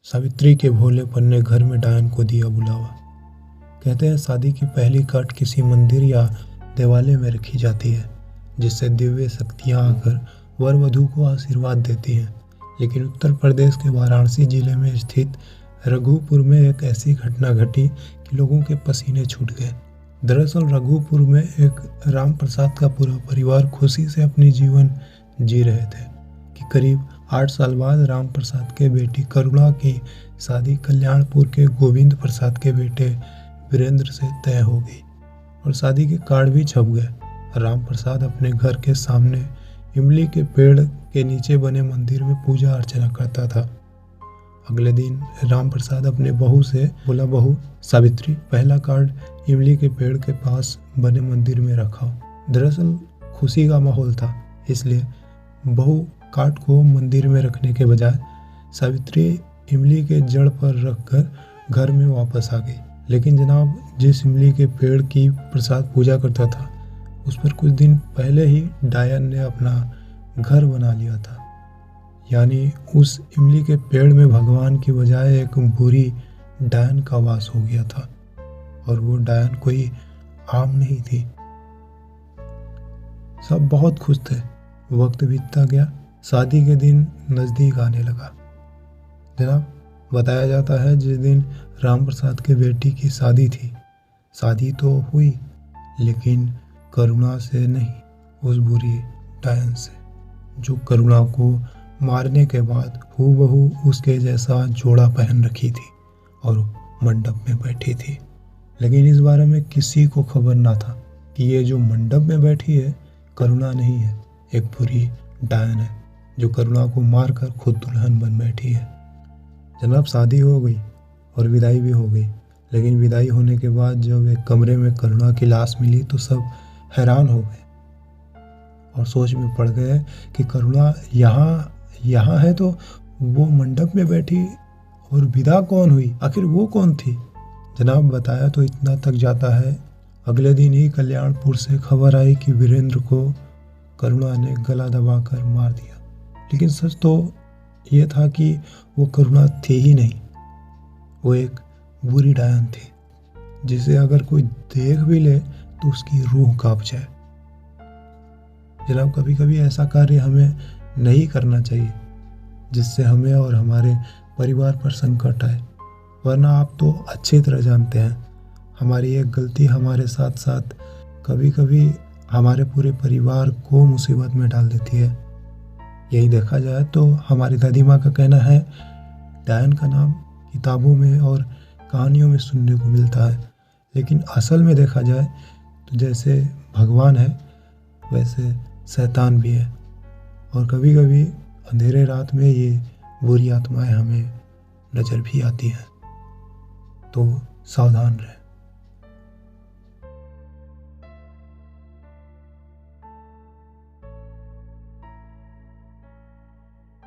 सावित्री के भोलेपन ने घर में डायन को दिया बुलावा। कहते हैं शादी की पहली काट किसी मंदिर या देवालय में रखी जाती है, जिससे दिव्य शक्तियां आकर वर वधू को आशीर्वाद देती हैं। लेकिन उत्तर प्रदेश के वाराणसी जिले में स्थित रघुपुर में एक ऐसी घटना घटी कि लोगों के पसीने छूट गए। दरअसल रघुपुर में एक राम प्रसाद का पूरा परिवार खुशी से अपनी जीवन जी रहे थे कि करीब 8 साल बाद राम प्रसाद के बेटी करुणा की शादी कल्याणपुर के गोविंद प्रसाद के बेटे वीरेंद्र से तय हो गई और शादी के कार्ड भी छप गए। राम प्रसाद अपने घर के सामने इमली के पेड़ के नीचे बने मंदिर में पूजा अर्चना करता था। अगले दिन राम प्रसाद अपने बहू से बोला, बहू सावित्री, पहला कार्ड इमली के पेड़ के पास बने मंदिर में रखाओ। दरअसल खुशी का माहौल था, इसलिए बहू कार्ड को मंदिर में रखने के बजाय सावित्री इमली के जड़ पर रखकर घर में वापस आ गई। लेकिन जनाब, जिस इमली के पेड़ की प्रसाद पूजा करता था, उस पर कुछ दिन पहले ही डायन ने अपना घर बना लिया था। यानी उस इमली के पेड़ में भगवान की बजाय एक बुरी डायन का वास हो गया था, और वो डायन कोई आम नहीं थी। सब बहुत खुश थे। वक्त बीतता गया, शादी के दिन नज़दीक आने लगा। जनाब, बताया जाता है जिस दिन राम प्रसाद के बेटी की शादी थी, शादी तो हुई लेकिन करुणा से नहीं, उस बुरी डायन से, जो करुणा को मारने के बाद हूबहू उसके जैसा जोड़ा पहन रखी थी और मंडप में बैठी थी। लेकिन इस बारे में किसी को खबर ना था कि ये जो मंडप में बैठी है करुणा नहीं है, एक बुरी डायन है जो करुणा को मारकर खुद दुल्हन बन बैठी है। जनाब, शादी हो गई और विदाई भी हो गई। लेकिन विदाई होने के बाद जब एक कमरे में करुणा की लाश मिली तो सब हैरान हो गए और सोच में पड़ गए कि करुणा यहाँ है तो वो मंडप में बैठी, और विदा कौन हुई, आखिर वो कौन थी? जनाब, बताया तो इतना तक जाता है, अगले दिन ही कल्याणपुर से खबर आई कि वीरेंद्र को करुणा ने गला दबाकर मार दिया। लेकिन सच तो ये था कि वो करुणा थी ही नहीं, वो एक बुरी डायन थी जिसे अगर कोई देख भी ले तो उसकी रूह कांप जाए। जनाब, कभी कभी ऐसा कार्य हमें नहीं करना चाहिए जिससे हमें और हमारे परिवार पर संकट आए, वरना आप तो अच्छी तरह जानते हैं हमारी एक गलती हमारे साथ साथ कभी कभी हमारे पूरे परिवार को मुसीबत में डाल देती है। यही देखा जाए तो हमारी दादी माँ का कहना है, डायन का नाम किताबों में और कहानियों में सुनने को मिलता है, लेकिन असल में देखा जाए तो जैसे भगवान है वैसे शैतान भी है, और कभी कभी अंधेरे रात में ये बुरी आत्माएं हमें नज़र भी आती हैं। तो सावधान रहें।